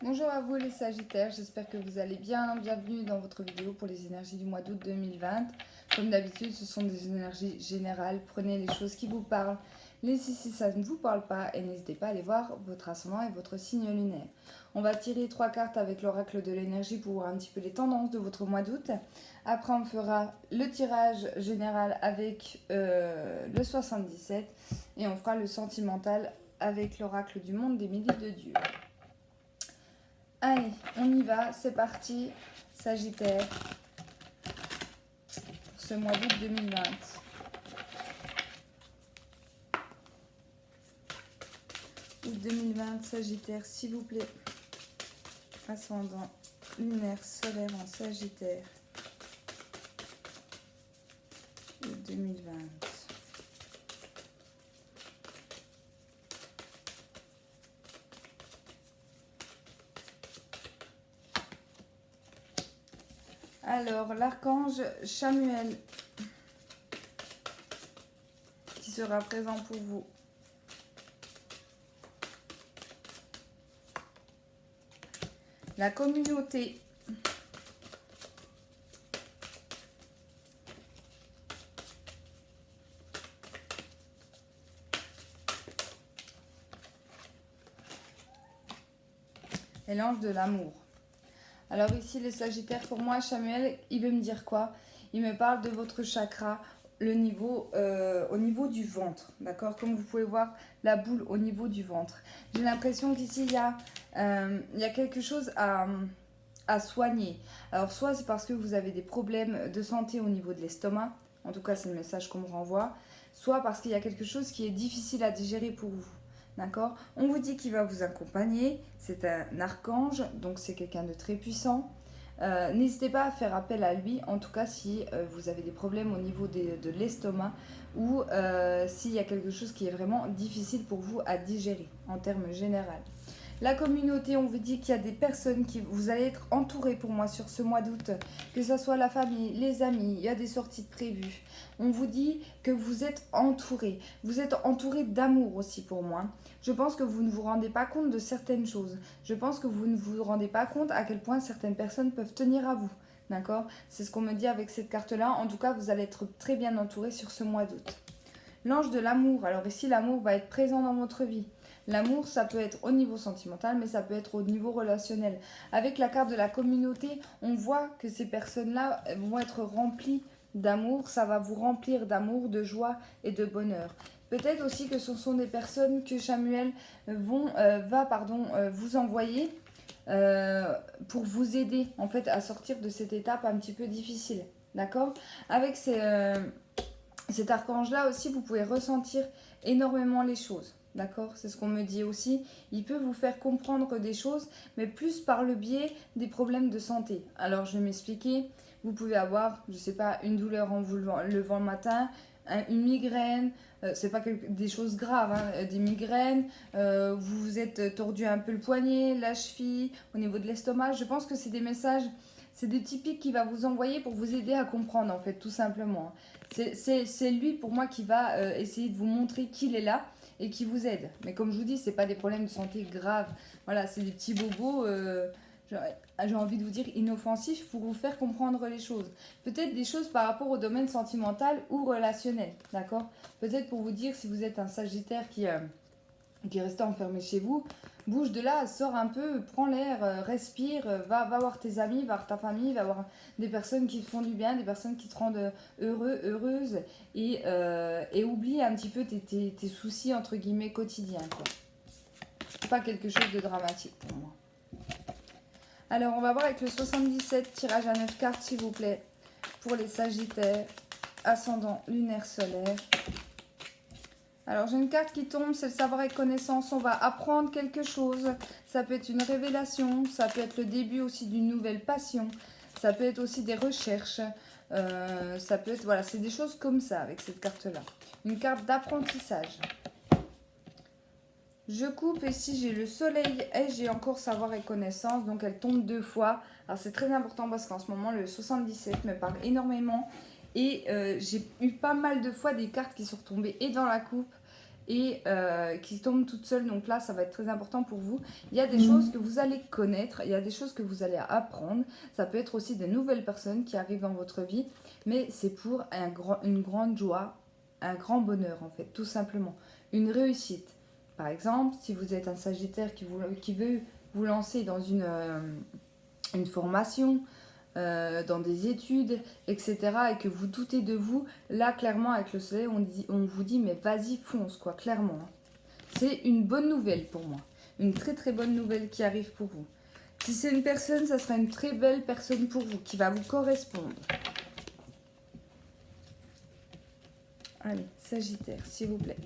Bonjour à vous les Sagittaires, j'espère que vous allez bien. Bienvenue dans votre vidéo pour les énergies du mois d'août 2020. Comme d'habitude, ce sont des énergies générales. Prenez les choses qui vous parlent. Laissez si ça ne vous parle pas et n'hésitez pas à aller voir votre ascendant et votre signe lunaire. On va tirer 3 cartes avec l'oracle de l'énergie pour voir un petit peu les tendances de votre mois d'août. Après, on fera le tirage général avec le 77 et on fera le sentimental avec l'oracle du monde des milliers de dieux. Allez, on y va, c'est parti, Sagittaire, pour ce mois d'août 2020. Août 2020, Sagittaire, s'il vous plaît. Ascendant, lunaire, solaire en Sagittaire. Août 2020. Alors, l'archange Chamuel, qui sera présent pour vous. La communauté. Et l'ange de l'amour. Alors ici, les Sagittaires, pour moi, Chamuel, il veut me dire quoi? Il me parle de votre chakra, au niveau du ventre, d'accord? Comme vous pouvez voir, la boule au niveau du ventre. J'ai l'impression qu'ici, il y a quelque chose à soigner. Alors, soit c'est parce que vous avez des problèmes de santé au niveau de l'estomac, en tout cas, c'est le message qu'on me renvoie, soit parce qu'il y a quelque chose qui est difficile à digérer pour vous. D'accord? On vous dit qu'il va vous accompagner. C'est un archange, donc c'est quelqu'un de très puissant. N'hésitez pas à faire appel à lui, en tout cas si vous avez des problèmes au niveau de l'estomac ou s'il y a quelque chose qui est vraiment difficile pour vous à digérer en termes généraux. La communauté, on vous dit qu'il y a des personnes qui vous allez être entourés pour moi sur ce mois d'août, que ce soit la famille, les amis, il y a des sorties de prévues. On vous dit que vous êtes entourés. Vous êtes entourés d'amour aussi pour moi. Je pense que vous ne vous rendez pas compte de certaines choses. Je pense que vous ne vous rendez pas compte à quel point certaines personnes peuvent tenir à vous. D'accord? C'est ce qu'on me dit avec cette carte-là. En tout cas, vous allez être très bien entourés sur ce mois d'août. L'ange de l'amour. Alors ici, l'amour va être présent dans votre vie. L'amour, ça peut être au niveau sentimental, mais ça peut être au niveau relationnel. Avec la carte de la communauté, on voit que ces personnes-là vont être remplies d'amour. Ça va vous remplir d'amour, de joie et de bonheur. Peut-être aussi que ce sont des personnes que Samuel va vous envoyer pour vous aider en fait à sortir de cette étape un petit peu difficile. D'accord? Avec cet archange-là aussi, vous pouvez ressentir énormément les choses. D'accord? C'est ce qu'on me dit aussi. Il peut vous faire comprendre des choses, mais plus par le biais des problèmes de santé. Alors, je vais m'expliquer. Vous pouvez avoir, je ne sais pas, une douleur en vous levant le matin, une migraine, c'est pas des choses graves, hein, des migraines, vous vous êtes tordu un peu le poignet, la cheville, au niveau de l'estomac. Je pense que c'est des messages, c'est des petits pics qu'il va vous envoyer pour vous aider à comprendre, en fait, tout simplement. C'est lui, pour moi, qui va essayer de vous montrer qu'il est là et qui vous aide. Mais comme je vous dis, c'est pas des problèmes de santé graves. Voilà, c'est des petits bobos, j'ai envie de vous dire, inoffensifs pour vous faire comprendre les choses. Peut-être des choses par rapport au domaine sentimental ou relationnel, d'accord? Peut-être pour vous dire, si vous êtes un Sagittaire qui est resté enfermé chez vous, bouge de là, sors un peu, prends l'air, respire, va voir tes amis, va voir ta famille, va voir des personnes qui te font du bien, des personnes qui te rendent heureuse et oublie un petit peu tes soucis entre guillemets quotidiens, quoi. Pas quelque chose de dramatique pour moi. Alors on va voir avec le 77, tirage à 9 cartes s'il vous plaît, pour les Sagittaires, ascendant lunaire solaire. Alors j'ai une carte qui tombe, c'est le savoir et connaissance, on va apprendre quelque chose, ça peut être une révélation, ça peut être le début aussi d'une nouvelle passion, ça peut être aussi des recherches, ça peut être, voilà, c'est des choses comme ça avec cette carte-là. Une carte d'apprentissage. Je coupe et si j'ai le soleil et j'ai encore savoir et connaissance, donc elle tombe 2 fois. Alors c'est très important parce qu'en ce moment le 77 me parle énormément et j'ai eu pas mal de fois des cartes qui sont retombées et dans la coupe et qui tombe toute seule. Donc là, ça va être très important pour vous. Il y a des choses que vous allez connaître, il y a des choses que vous allez apprendre. Ça peut être aussi des nouvelles personnes qui arrivent dans votre vie, mais c'est pour une grande joie, un grand bonheur en fait, tout simplement. Une réussite. Par exemple, si vous êtes un Sagittaire qui veut vous lancer dans une formation, dans des études, etc. et que vous doutez de vous, là clairement avec le soleil on vous dit mais vas-y fonce quoi, clairement. C'est une bonne nouvelle pour moi, une très très bonne nouvelle qui arrive pour vous. Si c'est une personne, ça sera une très belle personne pour vous, qui va vous correspondre. Allez, Sagittaire, s'il vous plaît.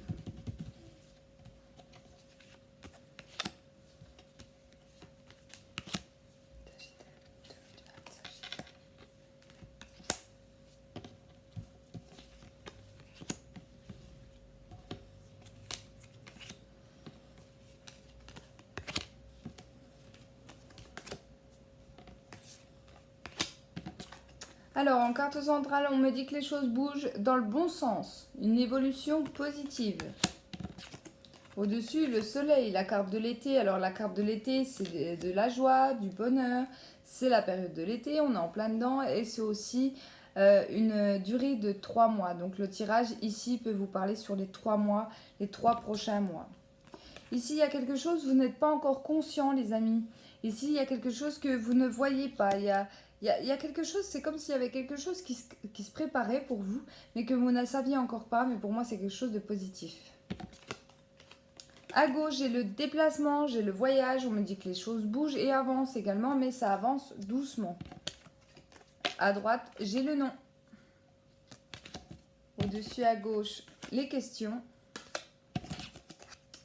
Alors, en carte centrale, on me dit que les choses bougent dans le bon sens. Une évolution positive. Au-dessus, le soleil, la carte de l'été. Alors, la carte de l'été, c'est de la joie, du bonheur. C'est la période de l'été, on est en plein dedans. Et c'est aussi une durée de 3 mois. Donc, le tirage ici peut vous parler sur les 3 mois, les 3 prochains mois. Ici, il y a quelque chose, vous n'êtes pas encore conscient, les amis. Ici, il y a quelque chose que vous ne voyez pas. Il y a quelque chose, c'est comme s'il y avait quelque chose qui se préparait pour vous, mais que vous ne saviez encore pas. Mais pour moi, c'est quelque chose de positif. À gauche, j'ai le déplacement, j'ai le voyage. On me dit que les choses bougent et avancent également, mais ça avance doucement. À droite, j'ai le nom. Au-dessus, à gauche, les questions.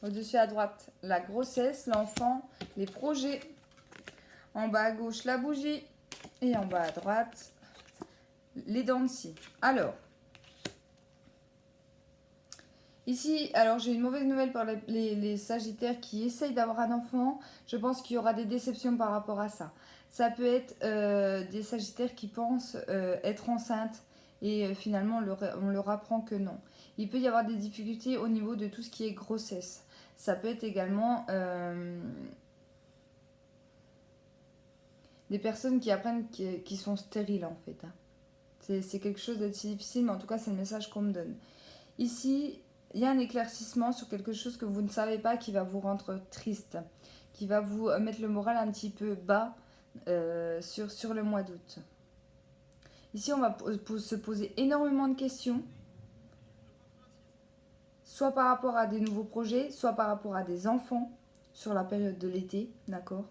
Au-dessus à droite, la grossesse, l'enfant, les projets. En bas à gauche, la bougie. Et en bas à droite, les dents de scie. Alors, ici, j'ai une mauvaise nouvelle pour les Sagittaires qui essayent d'avoir un enfant. Je pense qu'il y aura des déceptions par rapport à ça. Ça peut être des Sagittaires qui pensent être enceintes et finalement on leur apprend que non. Il peut y avoir des difficultés au niveau de tout ce qui est grossesse. Ça peut être également des personnes qui apprennent qui sont stériles en fait. C'est quelque chose d'assez difficile, mais en tout cas c'est le message qu'on me donne. Ici, il y a un éclaircissement sur quelque chose que vous ne savez pas qui va vous rendre triste, qui va vous mettre le moral un petit peu bas sur le mois d'août. Ici, on va se poser énormément de questions, soit par rapport à des nouveaux projets, soit par rapport à des enfants sur la période de l'été, d'accord ?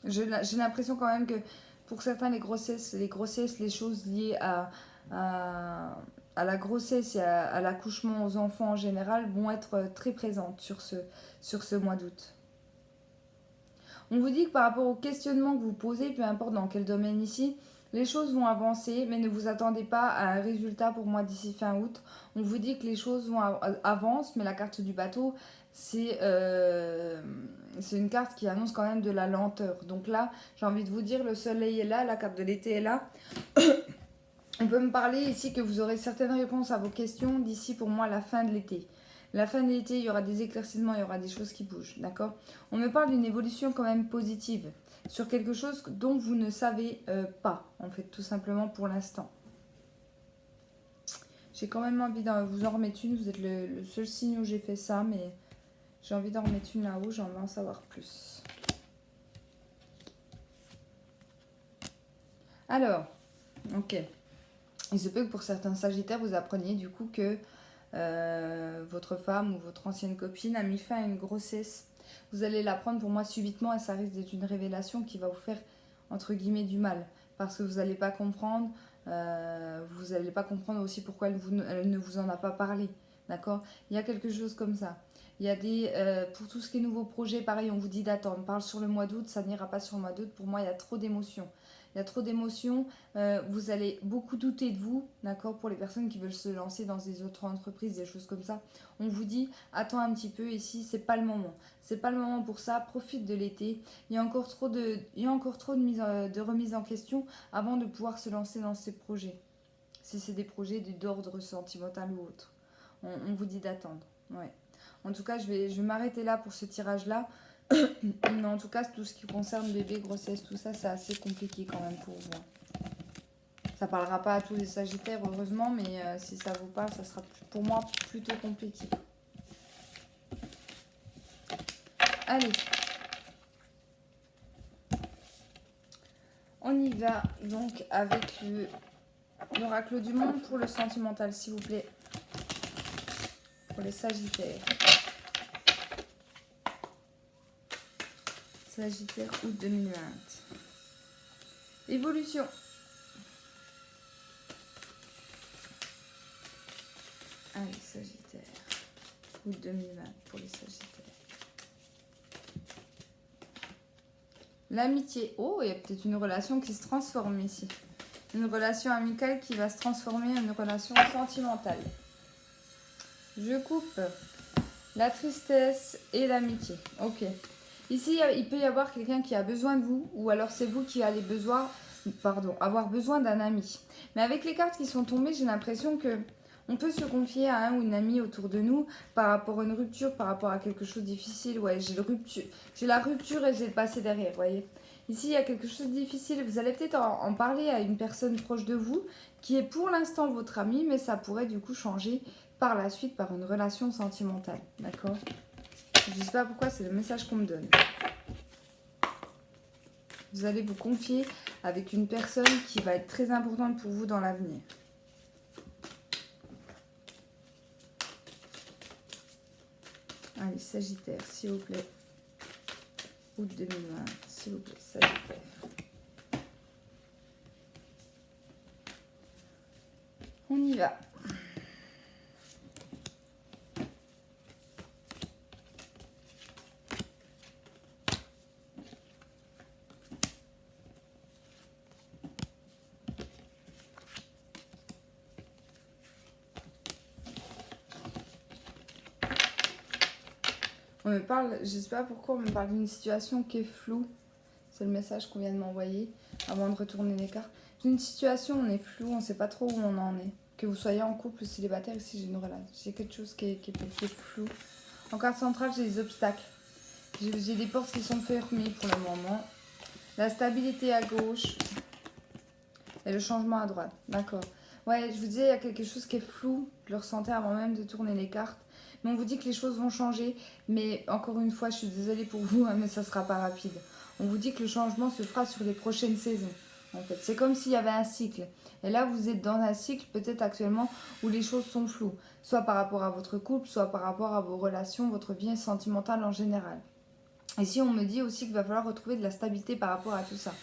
J'ai l'impression quand même que pour certains, les grossesses, les choses liées à la grossesse et à l'accouchement aux enfants en général vont être très présentes sur ce mois d'août. On vous dit que par rapport aux questionnements que vous posez, peu importe dans quel domaine ici, les choses vont avancer, mais ne vous attendez pas à un résultat pour moi d'ici fin août. On vous dit que les choses avancent, mais la carte du bateau, c'est une carte qui annonce quand même de la lenteur. Donc là, j'ai envie de vous dire, le soleil est là, la carte de l'été est là. On peut me parler ici que vous aurez certaines réponses à vos questions d'ici pour moi la fin de l'été. La fin de l'été, il y aura des éclaircissements, il y aura des choses qui bougent, d'accord ? On me parle d'une évolution quand même positive sur quelque chose dont vous ne savez pas, en fait, tout simplement pour l'instant. J'ai quand même envie de vous en remettre une. Vous êtes le seul signe où j'ai fait ça, mais j'ai envie d'en remettre une là-haut. J'ai envie d'en savoir plus. Alors, ok. Il se peut que pour certains Sagittaires, vous appreniez du coup que votre femme ou votre ancienne copine a mis fin à une grossesse. Vous allez l'apprendre pour moi subitement et ça risque d'être une révélation qui va vous faire entre guillemets du mal. Parce que vous n'allez pas comprendre. Vous n'allez pas comprendre aussi pourquoi elle ne vous en a pas parlé. D'accord ? Il y a quelque chose comme ça. Il y a pour tout ce qui est nouveaux projets, pareil, on vous dit d'attendre. On parle sur le mois d'août, ça n'ira pas sur le mois d'août. Pour moi, il y a trop d'émotions. Il y a trop d'émotions. Vous allez beaucoup douter de vous, d'accord ? Pour les personnes qui veulent se lancer dans des autres entreprises, des choses comme ça. On vous dit, attends un petit peu ici, c'est pas le moment. C'est pas le moment pour ça, profite de l'été. Il y a encore trop de remise en question avant de pouvoir se lancer dans ces projets. Si c'est des projets d'ordre sentimental ou autre. On vous dit d'attendre. Ouais. En tout cas, je vais m'arrêter là pour ce tirage-là. Mais en tout cas, tout ce qui concerne bébé, grossesse, tout ça, c'est assez compliqué quand même pour vous. Ça parlera pas à tous les sagittaires, heureusement, mais si ça vous parle, ça sera pour moi plutôt compliqué. Allez. On y va donc avec l'oracle du monde pour le sentimental, s'il vous plaît. Pour les sagittaires. Sagittaire, août 2020. Évolution. Allez, Sagittaire. Août 2020 pour les Sagittaires. L'amitié. Oh, il y a peut-être une relation qui se transforme ici. Une relation amicale qui va se transformer en une relation sentimentale. Je coupe la tristesse et l'amitié. Ok. Ici, il peut y avoir quelqu'un qui a besoin de vous, ou alors c'est vous qui allez avoir besoin d'un ami. Mais avec les cartes qui sont tombées, j'ai l'impression que on peut se confier à un ou une amie autour de nous par rapport à une rupture, par rapport à quelque chose de difficile. Ouais, j'ai la rupture et j'ai le passé derrière, vous voyez. Ici, il y a quelque chose de difficile. Vous allez peut-être en parler à une personne proche de vous qui est pour l'instant votre ami, mais ça pourrait du coup changer par la suite par une relation sentimentale. D'accord ? Je ne sais pas pourquoi, c'est le message qu'on me donne. Vous allez vous confier avec une personne qui va être très importante pour vous dans l'avenir. Allez, Sagittaire, s'il vous plaît. Août 2020, s'il vous plaît, Sagittaire. On y va. On me parle, je ne sais pas pourquoi, on me parle d'une situation qui est floue. C'est le message qu'on vient de m'envoyer avant de retourner les cartes. J'ai une situation, on est flou, on ne sait pas trop où on en est. Que vous soyez en couple ou célibataire, ici j'ai une relation. J'ai quelque chose qui est flou. En carte centrale, j'ai des obstacles. J'ai des portes qui sont fermées pour le moment. La stabilité à gauche. Et le changement à droite. D'accord. Ouais, je vous disais, il y a quelque chose qui est flou. Je le ressentais avant même de tourner les cartes. Mais on vous dit que les choses vont changer. Mais encore une fois, je suis désolée pour vous, hein, mais ça ne sera pas rapide. On vous dit que le changement se fera sur les prochaines saisons. En fait, c'est comme s'il y avait un cycle. Et là, vous êtes dans un cycle, peut-être actuellement, où les choses sont floues. Soit par rapport à votre couple, soit par rapport à vos relations, votre vie sentimentale en général. Ici, on me dit aussi qu'il va falloir retrouver de la stabilité par rapport à tout ça.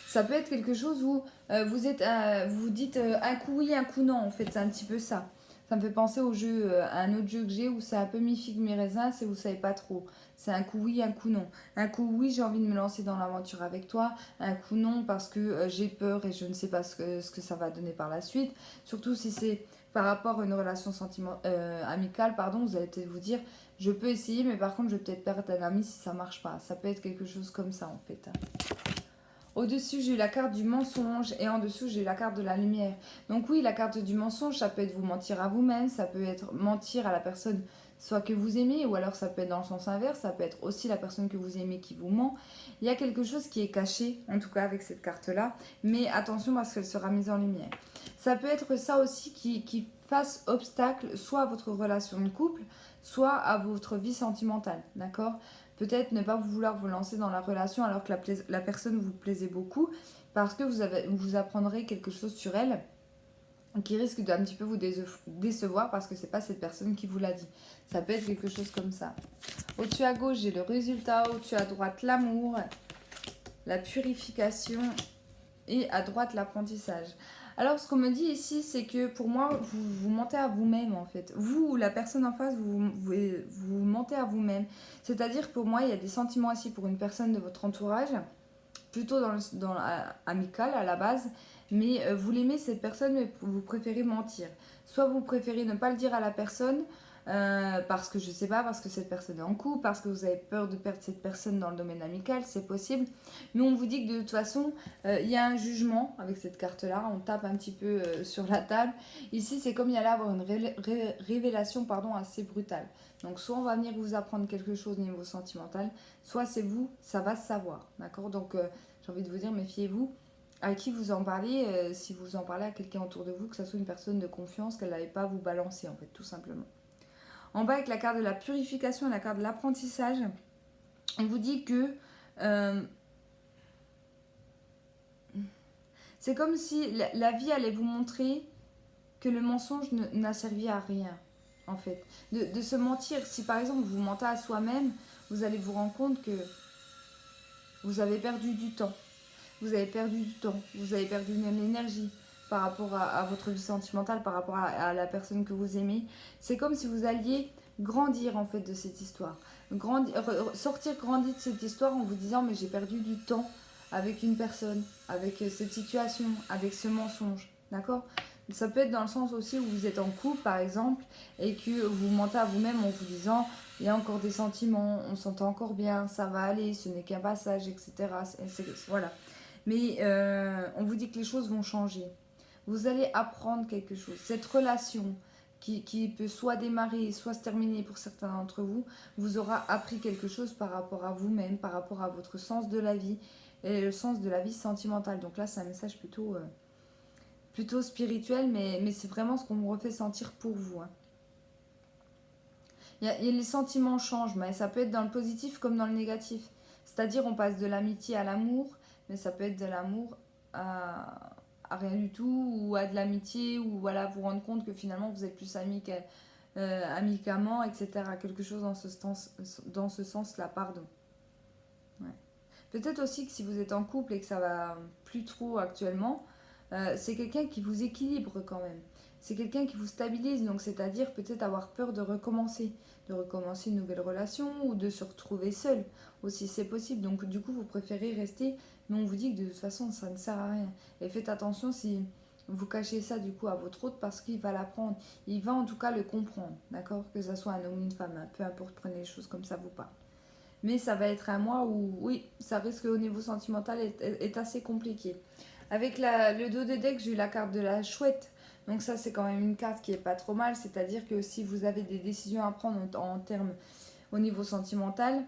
Ça peut être quelque chose où vous dites un coup oui, un coup non. En fait, c'est un petit peu ça. Ça me fait penser au jeu, à un autre jeu que j'ai où c'est un peu mi-figue, mi-raisin, c'est où vous savez pas trop. C'est un coup oui, un coup non. Un coup oui, j'ai envie de me lancer dans l'aventure avec toi. Un coup non, parce que j'ai peur et je ne sais pas ce que ça va donner par la suite. Surtout si c'est par rapport à une relation amicale, pardon, vous allez peut-être vous dire, je peux essayer, mais par contre, je vais peut-être perdre un ami si ça marche pas. Ça peut être quelque chose comme ça, en fait. Au-dessus, j'ai eu la carte du mensonge et en dessous, j'ai eu la carte de la lumière. Donc oui, la carte du mensonge, ça peut être vous mentir à vous-même, ça peut être mentir à la personne soit que vous aimez, ou alors ça peut être dans le sens inverse, ça peut être aussi la personne que vous aimez qui vous ment. Il y a quelque chose qui est caché, en tout cas avec cette carte-là, mais attention parce qu'elle sera mise en lumière. Ça peut être ça aussi qui fasse obstacle soit à votre relation de couple, soit à votre vie sentimentale, d'accord ? Peut-être ne pas vouloir vous lancer dans la relation alors que la personne vous plaisait beaucoup parce que vous apprendrez quelque chose sur elle qui risque d'un petit peu vous décevoir parce que c'est pas cette personne qui vous l'a dit. Ça peut être quelque chose comme ça. Au-dessus à gauche, j'ai le résultat. Au-dessus à droite, l'amour, la purification et à droite, l'apprentissage. Alors, ce qu'on me dit ici, c'est que pour moi, vous mentez à vous-même, en fait. Vous ou la personne en face, vous mentez à vous-même. C'est-à-dire, pour moi, il y a des sentiments ici pour une personne de votre entourage, plutôt dans amical à la base, mais vous l'aimez, cette personne, mais vous préférez mentir. Soit vous préférez ne pas le dire à la personne, parce que je sais pas, parce que cette personne est en couple, parce que vous avez peur de perdre cette personne dans le domaine amical, c'est possible. Mais on vous dit que de toute façon, il y a un jugement avec cette carte-là, on tape un petit peu sur la table. Ici, c'est comme il y allait avoir une révélation pardon, assez brutale. Donc soit on va venir vous apprendre quelque chose au niveau sentimental, soit c'est vous, ça va se savoir, d'accord. Donc j'ai envie de vous dire, méfiez-vous à qui vous en parlez, si vous en parlez à quelqu'un autour de vous, que ce soit une personne de confiance, qu'elle n'allait pas vous balancer en fait, tout simplement. En bas, avec la carte de la purification et la carte de l'apprentissage, on vous dit que c'est comme si la vie allait vous montrer que le mensonge n'a servi à rien, en fait. De se mentir, si par exemple vous mentez à soi-même, vous allez vous rendre compte que vous avez perdu du temps. Vous avez perdu du temps, vous avez perdu même l'énergie par rapport à votre vie sentimentale, par rapport à la personne que vous aimez. C'est comme si vous alliez grandir en fait de cette histoire. Sortir grandi de cette histoire en vous disant mais j'ai perdu du temps avec une personne, avec cette situation, avec ce mensonge. D'accord. Ça peut être dans le sens aussi où vous êtes en couple par exemple et que vous mentez à vous-même en vous disant il y a encore des sentiments, on s'entend encore bien, ça va aller, ce n'est qu'un passage, etc. Voilà. Mais on vous dit que les choses vont changer. Vous allez apprendre quelque chose. Cette relation qui peut soit démarrer, soit se terminer pour certains d'entre vous, vous aura appris quelque chose par rapport à vous-même, par rapport à votre sens de la vie et le sens de la vie sentimentale. Donc là, c'est un message plutôt spirituel, mais c'est vraiment ce qu'on me refait sentir pour vous. Hein. Les sentiments changent, mais ça peut être dans le positif comme dans le négatif. C'est-à-dire, on passe de l'amitié à l'amour, mais ça peut être de l'amour à rien du tout, ou à de l'amitié, ou voilà, vous rendre compte que finalement vous êtes plus amis qu'amicamment, etc. Quelque chose dans ce sens-là, pardon. Ouais. Peut-être aussi que si vous êtes en couple et que ça va plus trop actuellement, c'est quelqu'un qui vous équilibre quand même. C'est quelqu'un qui vous stabilise, donc c'est-à-dire peut-être avoir peur de recommencer une nouvelle relation ou de se retrouver seul aussi, c'est possible. Donc du coup, vous préférez rester, mais on vous dit que de toute façon, ça ne sert à rien. Et faites attention si vous cachez ça du coup à votre hôte parce qu'il va l'apprendre. Il va en tout cas le comprendre, d'accord. Que ce soit un homme ou une femme, hein, peu importe, prenez les choses comme ça vous parle. Mais ça va être un mois où, oui, ça risque au niveau sentimental est assez compliqué. Avec le dos de deck, j'ai eu la carte de la chouette. Donc ça, c'est quand même une carte qui est pas trop mal. C'est-à-dire que si vous avez des décisions à prendre en termes au niveau sentimental,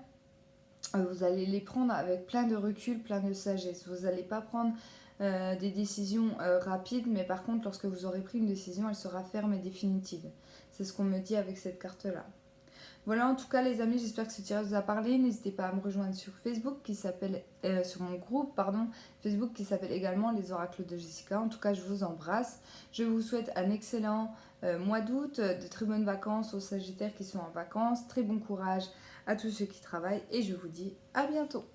vous allez les prendre avec plein de recul, plein de sagesse. Vous n'allez pas prendre des décisions rapides, mais par contre, lorsque vous aurez pris une décision, elle sera ferme et définitive. C'est ce qu'on me dit avec cette carte-là. Voilà, en tout cas les amis, j'espère que ce tirage vous a parlé. N'hésitez pas à me rejoindre sur Facebook qui s'appelle sur mon groupe Facebook qui s'appelle également les oracles de Jessica. En tout cas, je vous embrasse. Je vous souhaite un excellent mois d'août, de très bonnes vacances aux Sagittaires qui sont en vacances. Très bon courage à tous ceux qui travaillent et je vous dis à bientôt.